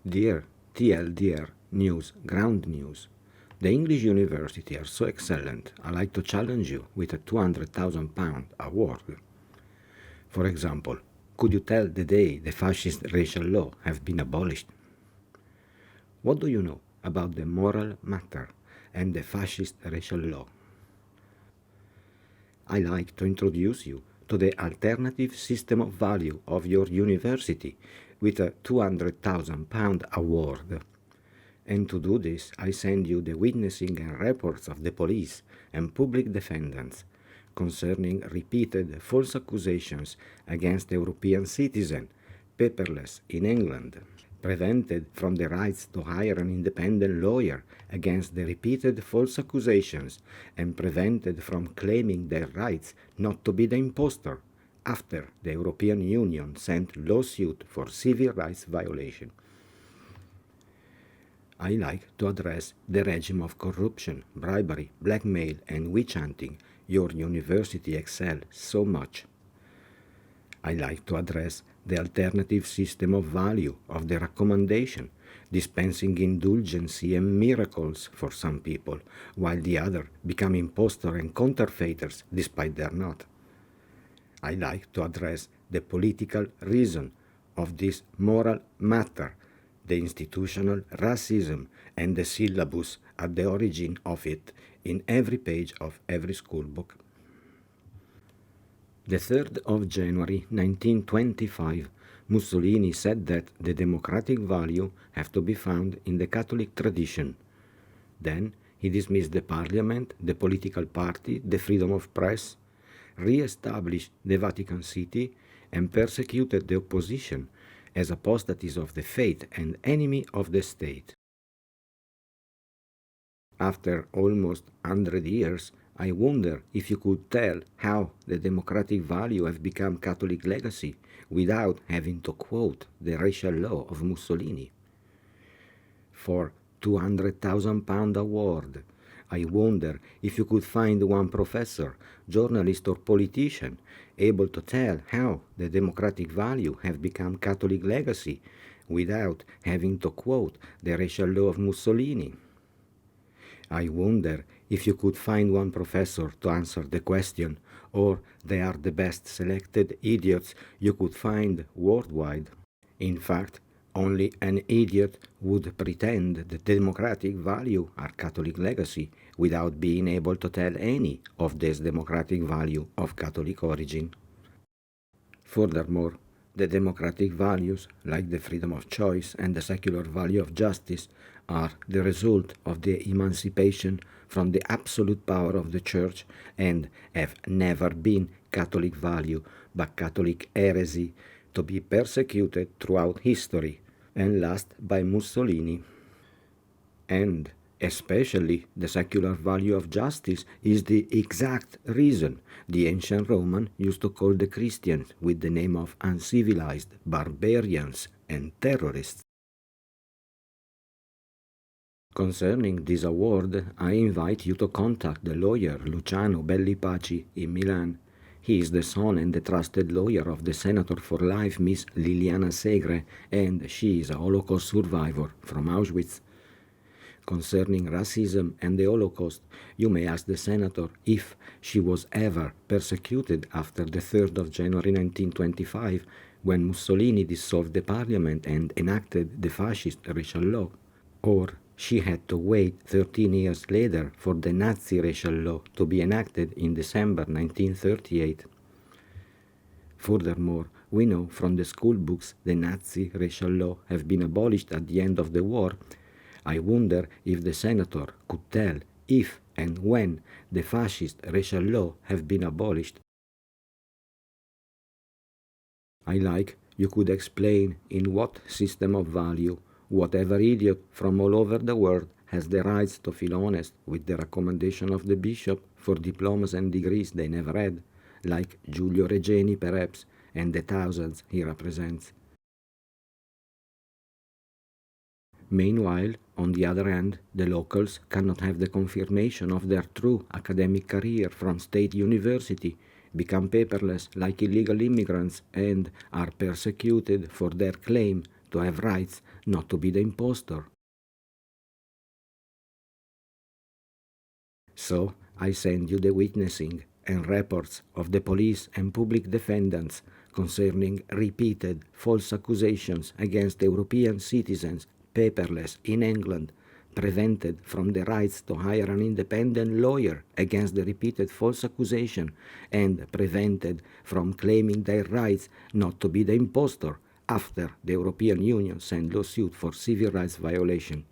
Dear TLDR News Ground News, the English Universities are so excellent, I like to challenge you with a £200,000 award. For example, could you tell the day the fascist racial law have been abolished? What do you know about the moral matter and the fascist racial law? I like to introduce you to the alternative system of value of your university with a £200,000 award. And to do this, I send you the witnessing and reports of the police and public defendants concerning repeated false accusations against European citizens, paperless in England, prevented from the rights to hire an independent lawyer against the repeated false accusations, and prevented from claiming their rights not to be the impostor after the European Union sent lawsuit for civil rights violation. I like to address the regime of corruption, bribery, blackmail, and witch hunting your university excels so much. I like to address the alternative system of value of the recommendation, dispensing indulgences and miracles for some people, while the other become impostors and counterfeiters despite they're not. I like to address the political reason of this moral matter, the institutional racism and the syllabus at the origin of it in every page of every school book. The 3rd of January 1925, Mussolini said that the democratic value have to be found in the Catholic tradition. Then he dismissed the parliament, the political party, the freedom of press, re-established the Vatican City, and persecuted the opposition as apostates of the faith and enemy of the state. After almost 100 years, I wonder if you could tell how the democratic value have become Catholic legacy without having to quote the racial law of Mussolini. For £200,000 award, I wonder if you could find one professor, journalist or politician able to tell how the democratic value have become Catholic legacy without having to quote the racial law of Mussolini. I wonder if you could find one professor to answer the question, or they are the best selected idiots you could find worldwide. In fact, only an idiot would pretend that democratic value are Catholic legacy without being able to tell any of this democratic value of Catholic origin. Furthermore, the democratic values, like the freedom of choice and the secular value of justice, are the result of the emancipation from the absolute power of the Church and have never been Catholic value but Catholic heresy to be persecuted throughout history, and last by Mussolini. And especially the secular value of justice is the exact reason the ancient Roman used to call the Christians with the name of uncivilized, barbarians, and terrorists. Concerning this award, I invite you to contact the lawyer Luciano Bellipaci in Milan. He is the son and the trusted lawyer of the Senator for Life, Miss Liliana Segre, and she is a Holocaust survivor from Auschwitz. Concerning racism and the Holocaust, you may ask the senator if she was ever persecuted after the 3rd of January 1925, when Mussolini dissolved the parliament and enacted the fascist racial law, or she had to wait 13 years later for the Nazi racial law to be enacted in December 1938. Furthermore, we know from the school books the Nazi racial law have been abolished at the end of the war. I wonder if the senator could tell if and when the fascist racial law have been abolished. I like you could explain in what system of value whatever idiot from all over the world has the rights to feel honest with the recommendation of the bishop for diplomas and degrees they never had, like Giulio Regeni perhaps, and the thousands he represents. Meanwhile, on the other hand, the locals cannot have the confirmation of their true academic career from state university, become paperless like illegal immigrants, and are persecuted for their claim to have rights not to be the impostor. So I send you the witnessing and reports of the police and public defendants concerning repeated false accusations against European citizens paperless in England, prevented from the rights to hire an independent lawyer against the repeated false accusation, and prevented from claiming their rights not to be the impostor after the European Union sent lawsuit for civil rights violation.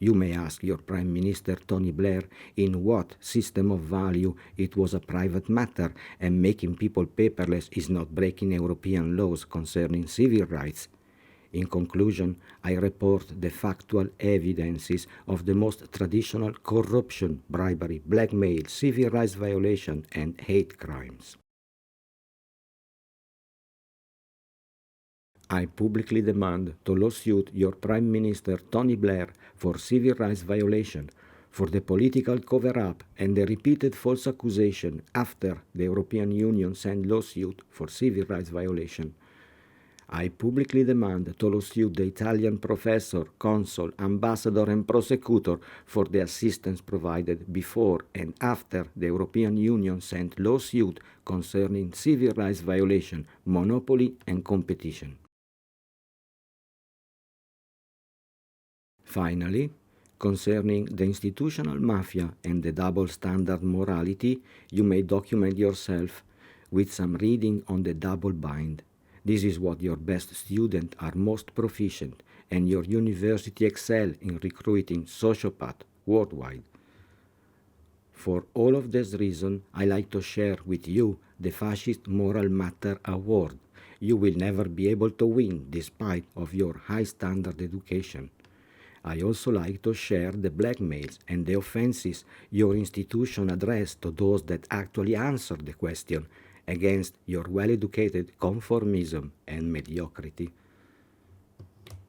You may ask your Prime Minister Tony Blair in what system of value it was a private matter and making people paperless is not breaking European laws concerning civil rights. In conclusion, I report the factual evidences of the most traditional corruption, bribery, blackmail, civil rights violation, and hate crimes. I publicly demand to lawsuit your Prime Minister Tony Blair for civil rights violation, for the political cover-up and the repeated false accusation after the European Union sent lawsuit for civil rights violation. I publicly demand to lawsuit the Italian professor, consul, ambassador and prosecutor for the assistance provided before and after the European Union sent lawsuit concerning civil rights violation, monopoly and competition. Finally, concerning the institutional mafia and the double standard morality, you may document yourself with some reading on the double bind. This is what your best students are most proficient, and your university excel in recruiting sociopaths worldwide. For all of this reason, I like to share with you the Fascist Moral Matter Award. You will never be able to win despite of your high standard education. I also like to share the blackmails and the offenses your institution addressed to those that actually answer the question against your well-educated conformism and mediocrity.